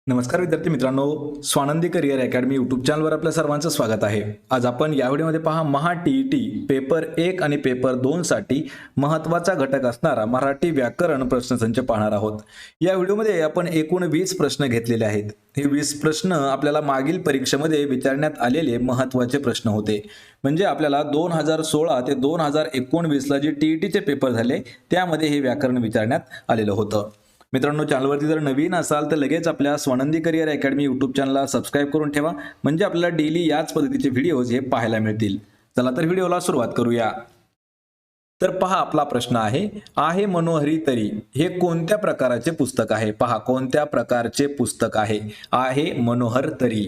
नमस्कार विद्यार्थी मित्रांनो, स्वानंदी करिअर अकॅडमी यूट्यूब चॅनलवर आपल्या सर्वांचं स्वागत आहे। आज आपण या व्हिडिओमध्ये पहा महा टीईटी पेपर 1 आणि पेपर 2 साठी महत्त्वाचा घटक असणारा मराठी व्याकरण प्रश्नसंच पाहणार आहोत। या व्हिडिओमध्ये आपण एकूण 20 प्रश्न घेतलेले आहेत। हे 20 प्रश्न आपल्याला मागील परीक्षेमध्ये विचारण्यात आलेले महत्त्वाचे प्रश्न होते। म्हणजे आपल्याला 2016 ते 2019 ला जे टीईटीचे पेपर झाले त्यामध्ये हे व्याकरण विचारण्यात आलेलं होतं। मित्रांनो, चॅनलवरती जर नवीन असाल तर लगेच आपल्या स्वानंदी करिअर अकॅडमी यूट्यूब चॅनलला सबस्क्राइब करून ठेवा, म्हणजे आपल्याला डेली याच पद्धतीचे व्हिडिओज हे पाहायला मिळतील। चला तर व्हिडिओला सुरुवात करूया। तर पहा, आपला प्रश्न आहे मनोहरी तरी हे कोणत्या प्रकारचे पुस्तक आहे? पहा, कोणत्या प्रकारचे पुस्तक आहे मनोहर तरी।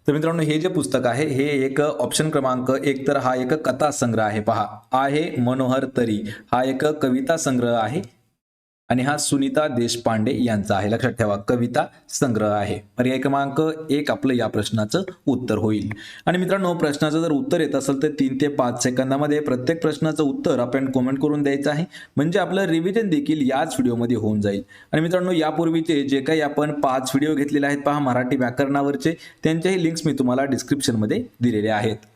तर मित्रांनो, हे जे पुस्तक आहे हे एक ऑप्शन क्रमांक 1 तर हा एक कथा संग्रह आहे। पहा, आहे मनोहर तरी हा एक कविता संग्रह आहे आणि हा सुनीता देशपांडे यांचा आहे। लक्षात ठेवा, कविता संग्रह आहे। पर्याय क्रमांक 1 आपलं या प्रश्नाचं उत्तर होईल। आणि मित्रांनो, प्रश्नाचं जर उत्तर येत असेल तर 3 ते 5 सेकंदामध्ये प्रत्येक प्रश्नाचं उत्तर आपण कमेंट करून द्यायचं आहे, म्हणजे आपलं रिव्हिजन देखील याच व्हिडिओमध्ये होऊन जाईल। आणि मित्रांनो, यापूर्वीचे जे काही आपण 5 व्हिडिओ घेतलेले आहेत पहा मराठी व्याकरणावरचे, त्यांच्याही लिंक्स मी तुम्हाला डिस्क्रिप्शनमध्ये दिलेले आहेत।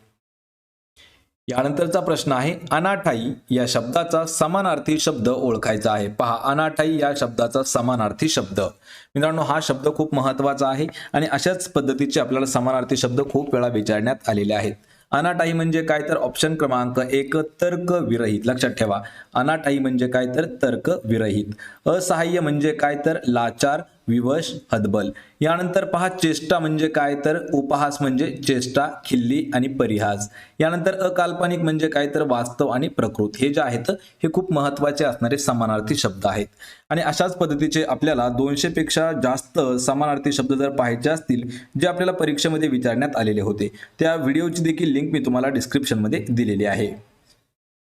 यानंतरचा प्रश्न आहे, अनाठाई या शब्दाचा समानार्थी शब्द ओळखायचा आहे। पहा, अनाठाई या शब्दाचा समानार्थी शब्द। मित्रांनो, हा शब्द खूप महत्त्वाचा आहे आणि अशाच पद्धतीचे आपल्याला समानार्थी शब्द खूप वेळा विचारण्यात आलेले आहेत। अनाठाई म्हणजे काय? तर ऑप्शन क्रमांक 1 तर्क विरहित। लक्षात ठेवा, अनाठाई म्हणजे काय? तर तर्क विरहित। असहाय्य म्हणजे काय? तर लाचार, विवश, हतबल। यानंतर पहा, चेष्टा म्हणजे काय? तर उपहास म्हणजे चेष्टा, खिल्ली आणि परिहास। यानंतर अकाल्पनिक म्हणजे काय? तर वास्तव आणि प्रकृत। हे जे आहेत हे खूप महत्त्वाचे असणारे समानार्थी शब्द आहेत। आणि अशाच पद्धतीचे आपल्याला 200 पेक्षा जास्त समानार्थी शब्द जर पाहायचे असतील जे आपल्याला परीक्षेमध्ये विचारण्यात आलेले होते, त्या व्हिडिओची देखील लिंक मी तुम्हाला डिस्क्रिप्शनमध्ये दिलेली आहे।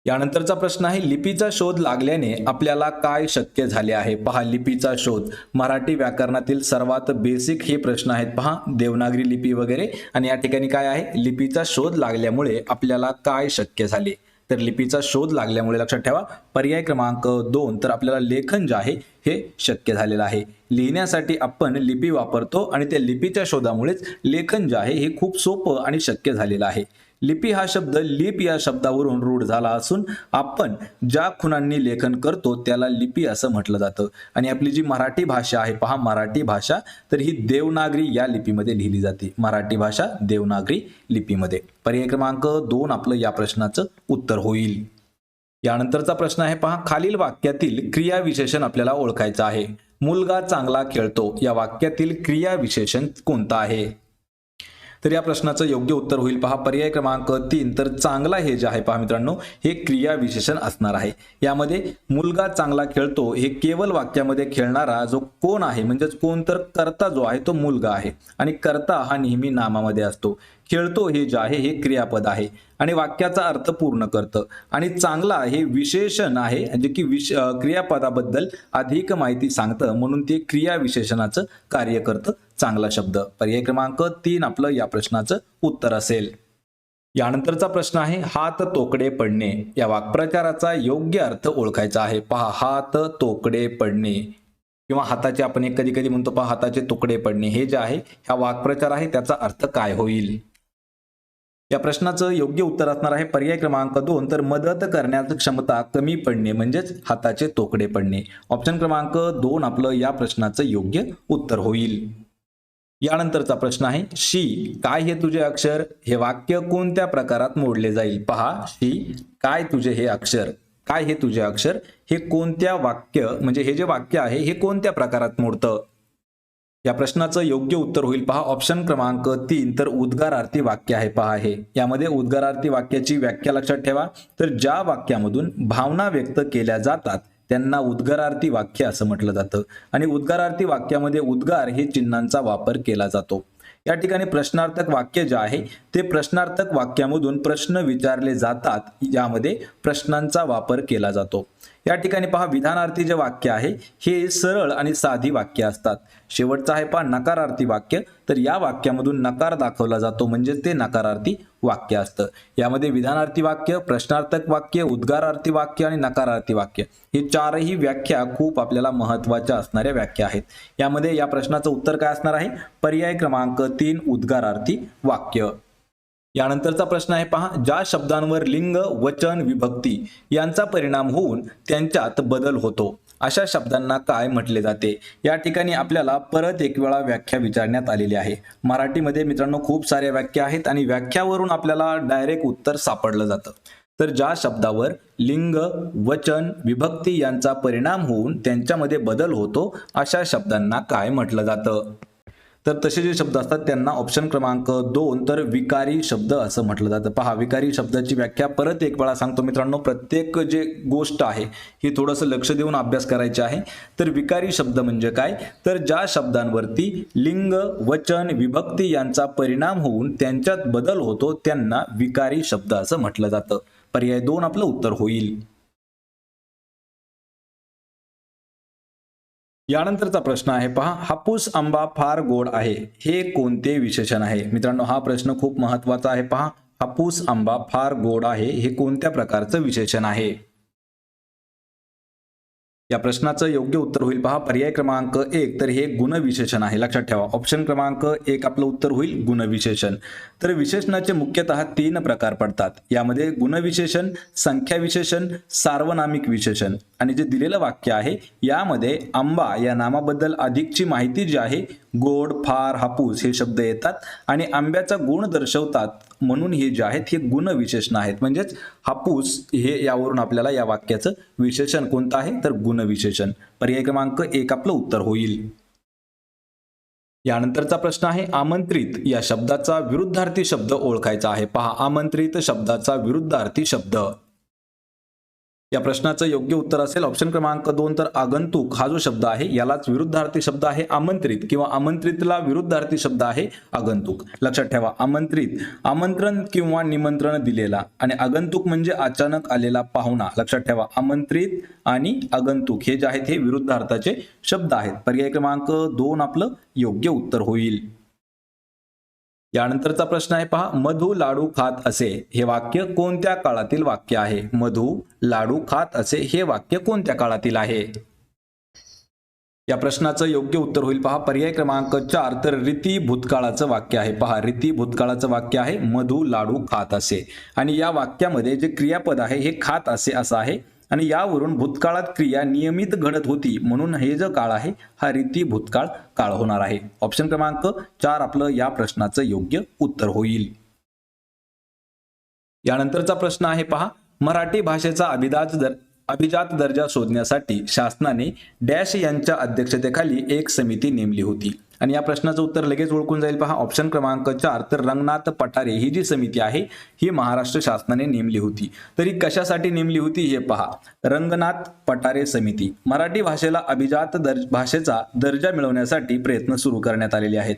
यानंतरचा प्रश्न आहे, लिपीचा शोध लागल्याने आपल्याला काय शक्य झाले आहे? पहा, लिपीचा शोध मराठी व्याकरणातील सर्वात बेसिक हे प्रश्न आहेत। पहा, देवनागरी लिपी वगैरे, आणि या ठिकाणी काय आहे? लिपीचा शोध लागल्यामुळे आपल्याला काय शक्य झाले? तर लिपीचा शोध लागल्यामुळे लक्षात ठेवा, पर्याय क्रमांक 2 तर आपल्याला लेखन जे आहे हे शक्य झालेलं आहे। लिहिण्यासाठी आपण लिपी वापरतो आणि त्या लिपीच्या शोधामुळेच लेखन जे आहे हे खूप सोपं आणि शक्य झालेलं आहे। लिपी हा शब्द लिप या शब्दावरून रूढ झाला असून आपण ज्या खुणांनी लेखन करतो त्याला लिपी असं म्हटलं जातं। आणि आपली जी मराठी भाषा आहे पहा, मराठी भाषा तर ही देवनागरी या लिपीमध्ये लिहिली जाते। मराठी भाषा देवनागरी लिपीमध्ये। पर्याय क्रमांक 2 आपलं या प्रश्नाचं उत्तर होईल। यानंतरचा प्रश्न आहे, पहा, खालील वाक्यातील क्रियाविशेषण आपल्याला ओळखायचं आहे। मुलगा चांगला खेळतो या वाक्यातील क्रियाविशेषण कोणतं आहे? तर या प्रश्नाचं योग्य उत्तर होईल पहा, पर्याय क्रमांक 3 तर चांगला हे जे आहे पहा मित्रांनो, हे क्रियाविशेषण असणार आहे। यामध्ये मुलगा चांगला खेळतो हे केवळ वाक्यामध्ये खेळणारा जो कोण आहे, म्हणजेच कोण? तर कर्ता जो आहे तो मुलगा आहे आणि कर्ता हा नेहमी नामामध्ये असतो। खेळतो हे जे आहे हे क्रियापद आहे आणि वाक्याचा अर्थ पूर्ण करतं। आणि चांगला हे विशेषण आहे, जे की क्रियापदाबद्दल अधिक माहिती सांगतं, म्हणून ते क्रियाविशेषणाचं कार्य करतं चांगला शब्द। पर्याय क्रमांक 3 आपलं या प्रश्नाचं उत्तर असेल। यानंतरचा प्रश्न आहे, हात तोकडे पडणे या वाक्प्रचाराचा योग्य अर्थ ओळखायचा आहे। पहा, हात तोकडे पडणे किंवा हाताचे आपण एक कधी कधी म्हणतो पहा हाताचे तुकडे पडणे, हे जे आहे हा वाक्प्रचार आहे, त्याचा अर्थ काय होईल? या प्रश्नाचं योग्य उत्तर असणार आहे पर्याय क्रमांक 2 तर मदत करण्याची क्षमता कमी पडणे म्हणजेच हाताचे तोकडे पडणे। ऑप्शन क्रमांक 2 आपलं या प्रश्नाचं योग्य उत्तर होईल। यानंतरचा प्रश्न आहे, शी काय हे तुझे अक्षर हे वाक्य कोणत्या प्रकारात मोडले जाईल? पहा, शी काय तुझे हे अक्षर, काय हे तुझे अक्षर हे कोणत्या वाक्य, म्हणजे हे जे वाक्य आहे हे कोणत्या प्रकारात मोडतं? या प्रश्नाचं योग्य उत्तर होईल पहा, ऑप्शन क्रमांक 3 तर उद्गारार्थी वाक्य आहे। पहा, हे यामध्ये उद्गारार्थी वाक्याची व्याख्या लक्षात ठेवा, तर ज्या वाक्यामधून भावना व्यक्त केल्या जातात त्यांना उद्गारार्थी वाक्य असं म्हटलं जातं। आणि उद्गारार्थी वाक्यामध्ये उद्गार हे चिन्हांचा वापर केला जातो। या ठिकाणी प्रश्नार्थक वाक्य जे आहे ते प्रश्नार्थक वाक्यामधून प्रश्न विचारले जातात, यामध्ये प्रश्नांचा वापर केला जातो. या ठिकाणी पहा विधानार्थी जे वाक्य आहे हे सरळ आणि साधी वाक्य असतात. शेवटचा आहे पहा नकारार्थी वाक्य, तर या वाक्यामधून नकार दाखवला जातो म्हणजे ते नकारार्थी वाक्य असतं. यामध्ये विधानार्थी वाक्य, प्रश्नार्थक वाक्य, उद्गारार्थी वाक्य आणि नकारार्थी वाक्य हे चारही व्याख्या खूप आपल्याला महत्त्वाच्या असणाऱ्या व्याख्या आहेत. यामध्ये या प्रश्नाचं उत्तर काय असणार आहे? पर्याय क्रमांक 3 उद्गारार्थी वाक्य. यानंतरचा प्रश्न आहे पहा, ज्या शब्दांवर लिंग, वचन, विभक्ती यांचा परिणाम होऊन त्यांच्यात बदल होतो अशा शब्दांना काय म्हटले जाते? या ठिकाणी आपल्याला परत एक वेळा व्याख्या विचारण्यात आलेली आहे. मराठीमध्ये मित्रांनो खूप साऱ्या व्याख्या आहेत आणि व्याख्यावरून आपल्याला डायरेक्ट उत्तर सापडलं जातं. तर ज्या शब्दावर लिंग, वचन, विभक्ती यांचा परिणाम होऊन त्यांच्यामध्ये बदल होतो अशा शब्दांना काय म्हटलं जातं? तर तसे जे शब्द असतात त्यांना ऑप्शन क्रमांक 2 तर विकारी शब्द असं म्हटलं जातं. पहा विकारी शब्दाची व्याख्या परत एक वेळा सांगतो मित्रांनो, प्रत्येक जे गोष्ट आहे ही थोडंसं लक्ष देऊन अभ्यास करायची आहे. तर विकारी शब्द म्हणजे काय? तर ज्या शब्दांवरती लिंग, वचन, विभक्ती यांचा परिणाम होऊन त्यांच्यात बदल होतो त्यांना विकारी शब्द असं म्हटलं जातं. पर्याय 2 आपलं उत्तर होईल. यानंतरचा प्रश्न आहे पहा, हापूस आंबा फार गोड आहे हे कोणते विशेषण आहे? मित्रांनो हा प्रश्न खूप महत्वाचा आहे. पहा हापूस आंबा फार गोड आहे हे कोणत्या प्रकारचं विशेषण आहे? या प्रश्नाचं योग्य उत्तर होईल पहा पर्याय क्रमांक 1 तर हे गुणविशेषण आहे. लक्षात ठेवा ऑप्शन क्रमांक 1 आपलं उत्तर होईल गुणविशेषण. तर विशेषणाचे मुख्यतः 3 प्रकार पडतात. यामध्ये गुणविशेषण, संख्या विशेषण, सार्वनामिक विशेषण. आणि जे दिलेलं वाक्य आहे यामध्ये आंबा या नामाबद्दल अधिकची माहिती जी आहे गोड, फार, हापूस हे शब्द येतात आणि आंब्याचा गुण दर्शवतात म्हणून हे जे आहेत हे गुणविशेषण आहेत. म्हणजेच हापूस हे यावरून आपल्याला या वाक्याचं विशेषण कोणतं आहे तर गुणविशेषण. पर्याय क्रमांक 1 आपलं उत्तर होईल. यानंतरचा प्रश्न आहे आमंत्रित या शब्दाचा विरुद्धार्थी शब्द ओळखायचा आहे. पहा आमंत्रित शब्दाचा विरुद्धार्थी शब्द. या प्रश्नाचं योग्य उत्तर असेल ऑप्शन क्रमांक 2 तर आगंतुक हा जो शब्द आहे यालाच विरुद्धार्थी शब्द आहे आमंत्रित किंवा आमंत्रितला विरुद्धार्थी शब्द आहे आगंतुक. लक्षात ठेवा आमंत्रित आमंत्रण किंवा निमंत्रण दिलेला आणि आगंतुक म्हणजे अचानक आलेला पाहुणा. लक्षात ठेवा आमंत्रित आणि आगंतुक हे जे आहेत हे विरुद्धार्थाचे शब्द आहेत. पर्याय क्रमांक 2 आपलं योग्य उत्तर होईल. यानंतरचा प्रश्न आहे पहा मधु लाडू खात असे हे वाक्य कोणत्या काळातील वाक्य आहे? मधु लाडू खात असे हे वाक्य कोणत्या काळातील आहे? या प्रश्नाचं योग्य उत्तर होईल पहा पर्याय क्रमांक 4 तर रीती भूतकाळाचं वाक्य आहे. पहा रीती भूतकाळाचं वाक्य आहे मधु लाडू खात असे आणि या वाक्यामध्ये जे क्रियापद आहे हे खात असे असं आहे आणि यावरून भूतकाळात क्रिया नियमित घडत होती म्हणून हे जो काळ आहे हा रीती भूतकाळ काळ होणार आहे. ऑप्शन क्रमांक 4 आपलं या प्रश्नाचं योग्य उत्तर होईल. यानंतरचा प्रश्न आहे पहा मराठी भाषेचा अभिजात दर्जा शोधण्यासाठी शासनाने डॅश यांच्या अध्यक्षतेखाली एक समिती नेमली होती आणि या प्रश्नाचं उत्तर लगेच ओळखून जाईल पहा ऑप्शन क्रमांक 4 तर रंगनाथ पठारे ही जी समिती आहे ही महाराष्ट्र शासनाने नेमली होती. तरी कशासाठी नेमली होती हे पहा रंगनाथ पठारे समिती मराठी भाषेला अभिजात भाषेचा दर्जा मिळवण्यासाठी प्रयत्न सुरू करण्यात आलेले आहेत.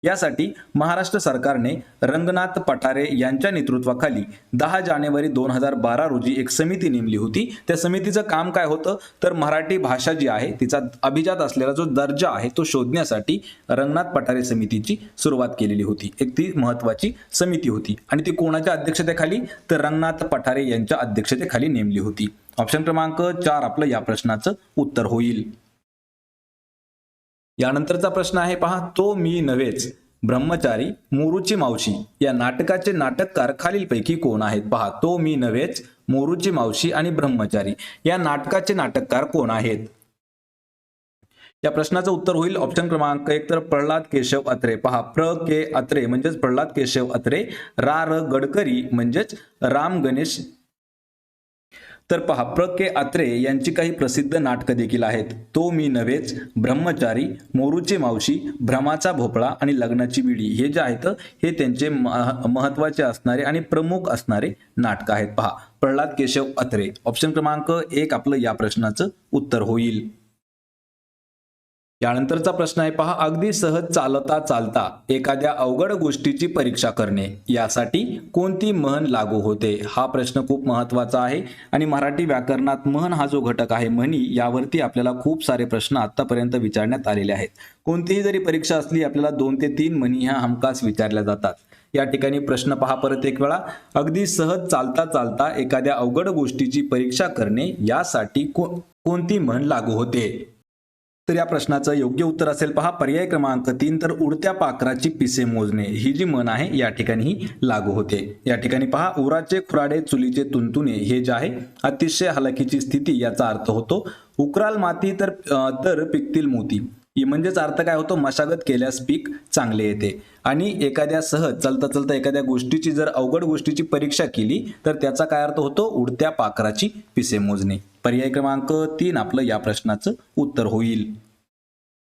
यासाठी महाराष्ट्र सरकारने रंगनाथ पठारे यांच्या नेतृत्वाखाली 10 जानेवारी 2012 रोजी एक समिती नेमली होती. त्या समितीचं काम काय होतं तर मराठी भाषा जी आहे तिचा अभिजात असलेला जो दर्जा आहे तो शोधण्यासाठी रंगनाथ पठारे समितीची सुरुवात केलेली होती. एक ती महत्वाची समिती होती आणि ती कोणाच्या अध्यक्षतेखाली तर रंगनाथ पठारे यांच्या अध्यक्षतेखाली नेमली होती. ऑप्शन क्रमांक 4 आपलं या प्रश्नाचं उत्तर होईल. यानंतरचा प्रश्न आहे पहा तो मी नव्हेच, ब्रह्मचारी, मोरूची मावशी या नाटकाचे नाटककार खालीलपैकी कोण आहेत? पहा तो मी नव्हेच, मोरूची मावशी आणि ब्रह्मचारी या नाटकाचे नाटककार कोण आहेत? या प्रश्नाचं उत्तर होईल ऑप्शन क्रमांक 1 तर प्रल्हाद केशव अत्रे. पहा प्र के अत्रे म्हणजेच प्रल्हाद केशव अत्रे, रा र गडकरी म्हणजेच राम गणेश. तर पहा प्र के अत्रे यांची काही प्रसिद्ध नाटकं देखील आहेत. तो मी नव्हेच, ब्रह्मचारी, मोरूची मावशी, भ्रमाचा भोपळा आणि लग्नाची बिडी हे जे आहेत हे त्यांचे महत्वाचे असणारे आणि प्रमुख असणारे नाटक आहेत. पहा प्रल्हाद केशव अत्रे ऑप्शन क्रमांक 1 आपलं या प्रश्नाचं उत्तर होईल. यानंतरचा प्रश्न आहे पहा, अगदी सहज चालता चालता एखाद्या अवघड गोष्टीची परीक्षा करणे यासाठी कोणती म्हण लागू होते? हा प्रश्न खूप महत्वाचा आहे आणि मराठी व्याकरणात म्हण हा जो घटक आहे, म्हणी, यावरती आपल्याला खूप सारे प्रश्न आतापर्यंत विचारण्यात आलेले आहेत. कोणतीही जरी परीक्षा असली, आपल्याला 2 ते 3 म्हणी ह्या हमखास विचारल्या जातात. या ठिकाणी प्रश्न पहा परत एक वेळा, अगदी सहज चालता चालता एखाद्या अवघड गोष्टीची परीक्षा करणे यासाठी कोणती म्हण लागू होते? तर या प्रश्नाचं योग्य उत्तर असेल पहा पर्याय क्रमांक 3, तर उडत्या पाखराची पिसे मोजणे ही जी म्हण आहे या ठिकाणी ही लागू होते. या ठिकाणी पहा, उराचे खुराडे चुलीचे तुंतुणे हे जे आहे अतिशय हलाखीची स्थिती याचा अर्थ होतो. उकराल माती तर पिकतील मोती, ही म्हणजेच अर्थ काय होतो, मशागत केल्यास पीक चांगले येते. आणि एखाद्या सहज चालता चालता एखाद्या गोष्टीची जर अवघड गोष्टीची परीक्षा केली तर त्याचा काय अर्थ होतो, उडत्या पाखराची पिसे मोजणे. पर्याय क्रमांक 3 आपलं या प्रश्नाचं उत्तर होईल.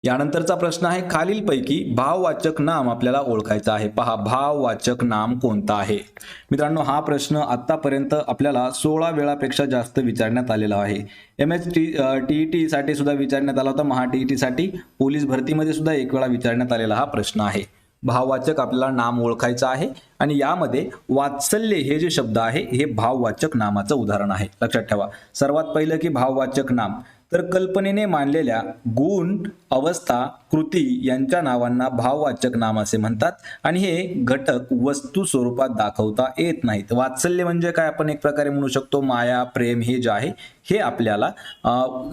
यानंतरचा प्रश्न आहे, खालीलपैकी भाववाचक नाम आपल्याला ओळखायचं आहे. पहा, भाववाचक नाम कोणतं आहे? मित्रांनो, हा प्रश्न आतापर्यंत आपल्याला 16 वेळापेक्षा जास्त विचारण्यात आलेला आहे. TET साठी सुद्धा विचारण्यात आला होता, महा TET साठी, पोलीस भरतीमध्ये सुद्धा 1 वेळा विचारण्यात आलेला हा प्रश्न आहे. भाववाचक आपल्याला नाम ओळखायचं आहे आणि यामध्ये वात्सल्य हे जे शब्द आहे हे भाववाचक नामाचं उदाहरण आहे. लक्षात ठेवा, सर्वात पहिलं की भाववाचक नाम, तर कल्पनेने मांडलेल्या गुण, अवस्था, कृती यांच्या नावांना भाववाचक नाम असे म्हणतात आणि हे घटक वस्तू स्वरूपात दाखवता येत नाहीत. वात्सल्य म्हणजे काय, आपण एक प्रकारे म्हणू शकतो माया, प्रेम हे जे आहे हे आपल्याला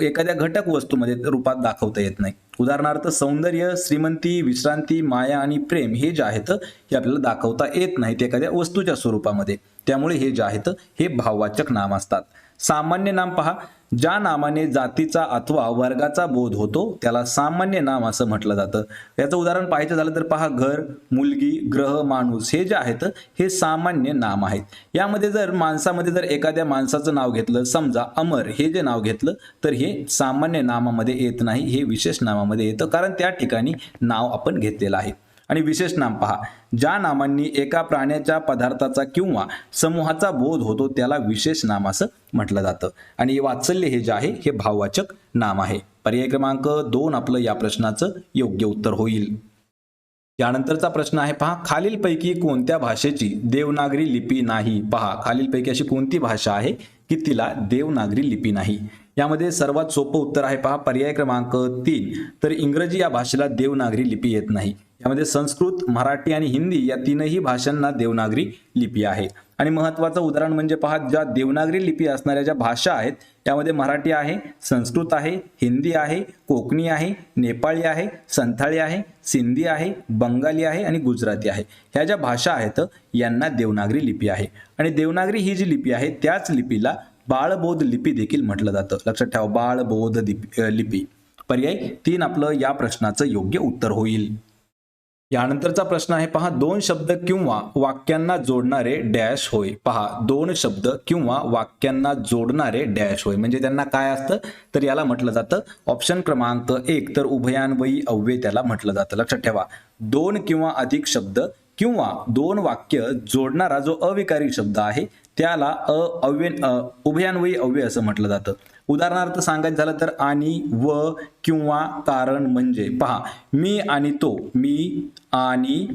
एखाद्या घटक वस्तूमध्ये रूपात दाखवता येत नाही. उदाहरणार्थ सौंदर्य, श्रीमंती, विश्रांती, माया आणि प्रेम हे जे आहेत हे आपल्याला दाखवता येत नाहीत एखाद्या वस्तूच्या स्वरूपामध्ये. त्यामुळे हे जे आहेत हे भाववाचक नाम असतात. सामान्य नाम पहा, ज्या नामाने जातीचा अथवा वर्गाचा बोध होतो त्याला सामान्य नाम असं म्हटलं जातं. याचं उदाहरण पाहायचं झालं तर पहा, घर, मुलगी, ग्रह, माणूस हे जे आहेत हे सामान्य नाम आहेत. यामध्ये जर माणसामध्ये जर एखाद्या माणसाचं नाव घेतलं, समजा अमर हे जे नाव घेतलं तर हे सामान्य नामामध्ये येत नाही, हे विशेष नामामध्ये येतं, कारण त्या ठिकाणी नाव आपण घेतलेलं आहे. आणि विशेष नाम पहा, ज्या नामांनी एका प्राण्याच्या, पदार्थाचा किंवा समूहाचा बोध होतो त्याला विशेष नाम असं म्हटलं जातं. आणि वात्सल्य हे जे आहे हे भाववाचक नाम आहे. पर्याय क्रमांक 2 आपलं या प्रश्नाचं योग्य उत्तर होईल. यानंतरचा प्रश्न आहे पहा, खालीलपैकी कोणत्या भाषेची देवनागरी लिपी नाही? पहा, खालीलपैकी अशी कोणती भाषा आहे की तिला देवनागरी लिपी नाही? यामध्ये सर्वात सोपं उत्तर आहे पहा पर्याय क्रमांक 3, तर इंग्रजी या भाषेला देवनागरी लिपी येत नाही. यामध्ये संस्कृत, मराठी आणि हिंदी या तीनही भाषांना देवनागरी लिपी आहे. आणि महत्वाचं उदाहरण म्हणजे पहा, ज्या देवनागरी लिपी असणाऱ्या ज्या भाषा आहेत त्यामध्ये मराठी आहे, संस्कृत आहे, हिंदी आहे, कोकणी आहे, नेपाळी आहे, संथाळी आहे, सिंधी आहे, बंगाली आहे आणि गुजराती आहे. ह्या ज्या भाषा आहेत यांना देवनागरी लिपी आहे. आणि देवनागरी ही जी लिपी आहे त्याच लिपीला बाळबोध लिपी देखील म्हटलं जातं. लक्षात ठेवा, बाळबोध लिपी. पर्याय 3 आपलं या प्रश्नाचं योग्य उत्तर होईल. यानंतरचा प्रश्न आहे पहा, 2 शब्द किंवा वाक्यांना जोडणारे डॅश होय. पहा, 2 शब्द किंवा वाक्यांना जोडणारे डॅश होय म्हणजे त्यांना काय असतं, तर याला म्हटलं जातं ऑप्शन क्रमांक 1, तर उभयान्वयी अव्यय त्याला म्हटलं जातं. लक्षात ठेवा, 2 किंवा अधिक शब्द किंवा 2 वाक्य जोडणारा जो अविकारी शब्द आहे त्याला उभयान्वयी अव्यय असं म्हटलं जातं. उदाहरणार्थ सांगायचं झालं तर आणि, व, किंवा, कारण म्हणजे पहा, मी आणि तो, मी आणि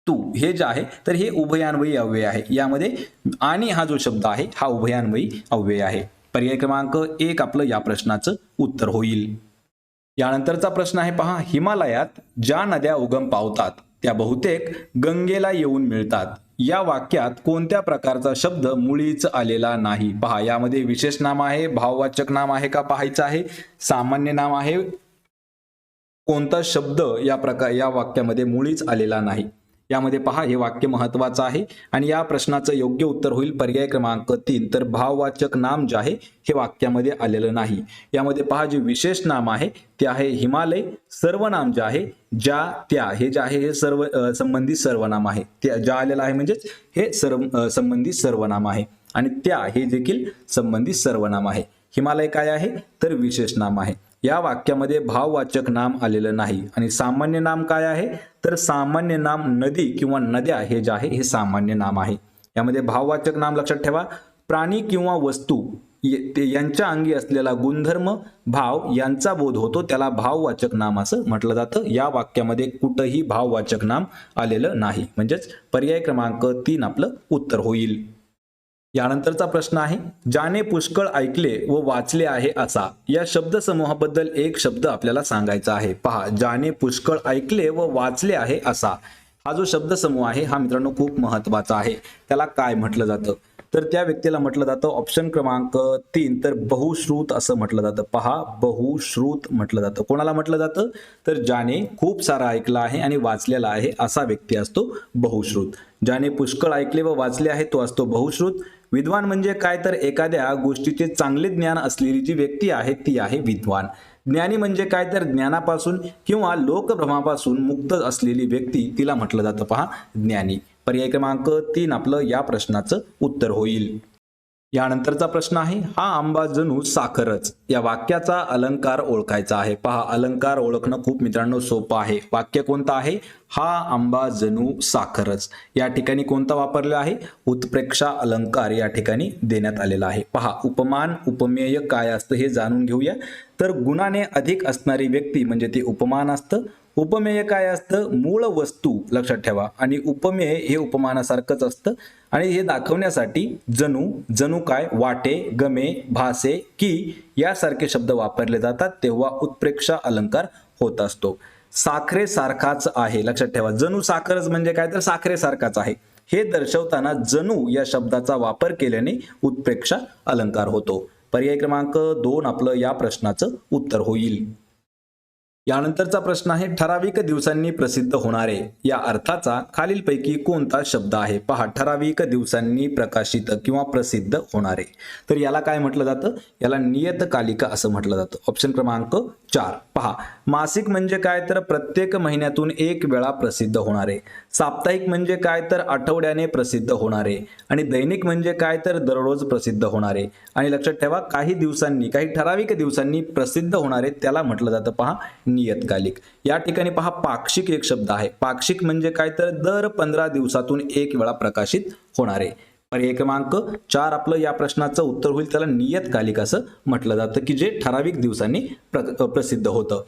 तू हे जे आहे तर हे उभयान्वयी अव्यय आहे. यामध्ये आणि हा जो शब्द आहे हा उभयान्वयी अव्यय आहे. पर्याय क्रमांक 1 आपलं या प्रश्नाचं उत्तर होईल. यानंतरचा प्रश्न आहे पहा, हिमालयात ज्या नद्या उगम पावतात त्या बहुतेक गंगेला येऊन मिळतात. या वाक्यात कोणत्या प्रकारचा शब्द मुळीच आलेला नाही? पहा, यामध्ये विशेष नाम आहे, भाववाचक नाम आहे का पाहायचं आहे, सामान्य नाम आहे, कोणता शब्द या वाक्यामध्ये मुळीच आलेला नाही? यामध्ये पहा, हे वाक्य महत्वाचं आहे आणि या प्रश्नाचं योग्य उत्तर होईल पर्याय क्रमांक 3, तर भाववाचक नाम जे आहे हे वाक्यामध्ये आलेलं नाही. यामध्ये पहा, जे विशेष नाम आहे ते आहे हिमालय. सर्वनाम जे आहे ज्या, त्या हे जे आहे हे सर्व संबंधित सर्वनाम आहे. ते ज्या आलेलं आहे म्हणजेच हे संबंधित सर्वनाम आहे आणि त्या हे देखील संबंधित सर्वनाम आहे. हिमालय काय आहे, तर विशेष नाम आहे. या वाक्यामध्ये भाववाचक नाम आलेलं नाही. आणि सामान्य नाम काय आहे, तर सामान्य नाम नदी किंवा नद्या हे जे आहे हे सामान्य नाम आहे. यामध्ये भाववाचक नाम लक्षात ठेवा, प्राणी किंवा वस्तू यांच्या अंगी असलेला गुणधर्म भाव यांचा बोध होतो त्याला भाववाचक नाम असं म्हटलं जातं. या वाक्यामध्ये कुठंही भाववाचक नाम आलेलं नाही, म्हणजेच पर्याय क्रमांक 3 आपलं उत्तर होईल. यानंतरचा प्रश्न आहे, ज्याने पुष्कळ ऐकले व वाचले आहे असा या शब्दसमूहाबद्दल एक शब्द आपल्याला सांगायचा आहे. पहा, ज्याने पुष्कळ ऐकले व वाचले आहे असा हा जो शब्दसमूह आहे हा मित्रांनो खूप महत्वाचा आहे. त्याला काय म्हटलं जातं तर त्या व्यक्तीला म्हटलं जातं ऑप्शन क्रमांक 3 तर बहुश्रुत असं म्हटलं जातं. पहा, बहुश्रुत म्हटलं जातं. कोणाला म्हटलं जातं तर ज्याने खूप सारा ऐकलं आहे आणि वाचलेला आहे असा व्यक्ती असतो बहुश्रुत. ज्याने पुष्कळ ऐकले व वाचले आहे तो असतो बहुश्रुत. विद्वान म्हणजे काय तर एखाद्या गोष्टीचे चांगले ज्ञान असलेली जी व्यक्ती आहे ती आहे विद्वान. ज्ञानी म्हणजे काय तर ज्ञानापासून किंवा लोकभ्रमापासून मुक्त असलेली व्यक्ती तिला म्हटलं जातं पहा ज्ञानी. पर्याय क्रमांक 3 आपलं या प्रश्नाचं उत्तर होईल. यानंतरचा प्रश्न आहे, हा आंबा जणू साखरच या वाक्याचा अलंकार ओळखायचा आहे. पहा, अलंकार ओळखणं खूप मित्रांनो सोपं आहे. वाक्य कोणतं आहे, हा आंबा जणू साखरच. या ठिकाणी कोणता वापरलेला आहे, उत्प्रेक्षा अलंकार या ठिकाणी देण्यात आलेला आहे. पहा, उपमान उपमेय काय असतं हे जाणून घेऊया. तर गुणाने अधिक असणारी व्यक्ती म्हणजे ते उपमान असतं. उपमेय काय असतं, मूळ वस्तू लक्षात ठेवा आणि उपमेय हे उपमानासारखंच असतं आणि हे दाखवण्यासाठी जणू, जणू काय, वाटे, गमे, भासे, की यासारखे शब्द वापरले जातात तेव्हा उत्प्रेक्षा अलंकार होत असतो. साखरेसारखाच आहे लक्षात ठेवा. जणू साखरच म्हणजे काय तर साखरेसारखाच आहे हे दर्शवताना जणू या शब्दाचा वापर केल्याने उत्प्रेक्षा अलंकार होतो. पर्याय क्रमांक 2 आपलं या प्रश्नाचं उत्तर होईल. यानंतरचा प्रश्न आहे, ठराविक दिवसांनी प्रसिद्ध होणारे या अर्थाचा खालीलपैकी कोणता शब्द आहे. पहा, ठराविक दिवसांनी प्रकाशित किंवा प्रसिद्ध होणारे तर याला काय म्हटलं जातं, याला नियतकालिका असं म्हटलं जातं. ऑप्शन क्रमांक 4. पहा, मासिक म्हणजे काय तर प्रत्येक महिन्यातून एक वेळा प्रसिद्ध होणारे. साप्ताहिक म्हणजे काय तर आठवड्याने प्रसिद्ध होणारे आणि दैनिक म्हणजे काय तर दररोज प्रसिद्ध होणारे. आणि लक्षात ठेवा, काही दिवसांनी, काही ठराविक दिवसांनी प्रसिद्ध होणारे त्याला म्हटलं जातं पहा नियतकालिक. या ठिकाणी पहा, पाक्षिक एक शब्द आहे. पाक्षिक म्हणजे काय तर दर 15 दिवसातून एक वेळा प्रकाशित होणारे. पर्याय क्रमांक 4 आपलं या प्रश्नाचं उत्तर होईल. त्याला नियतकालिक असं म्हटलं जातं की जे ठराविक दिवसांनी प्रसिद्ध होतं.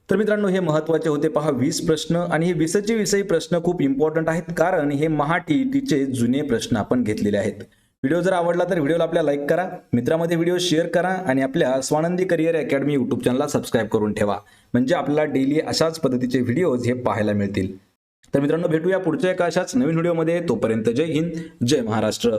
तर मित्रांनो, हे महत्वाचे होते पहा 20 प्रश्न आणि हे 20चे विषयी प्रश्न खूप इम्पॉर्टंट आहेत कारण हे महा-TETचे जुने प्रश्न आपण घेतलेले आहेत. व्हिडिओ जर आवडला तर व्हिडिओला आपल्या लाईक करा, मित्रांमध्ये व्हिडिओ शेअर करा आणि आपल्या स्वानंदी करिअर अकॅडमी यूट्यूब चॅनलला सबस्क्राईब करून ठेवा म्हणजे आपल्याला डेली अशाच पद्धतीचे व्हिडिओज हे पाहायला मिळतील. तर मित्रांनो, भेटूया पुढच्या एका अशाच नवीन व्हिडिओमध्ये. तोपर्यंत जय हिंद, जय महाराष्ट्र.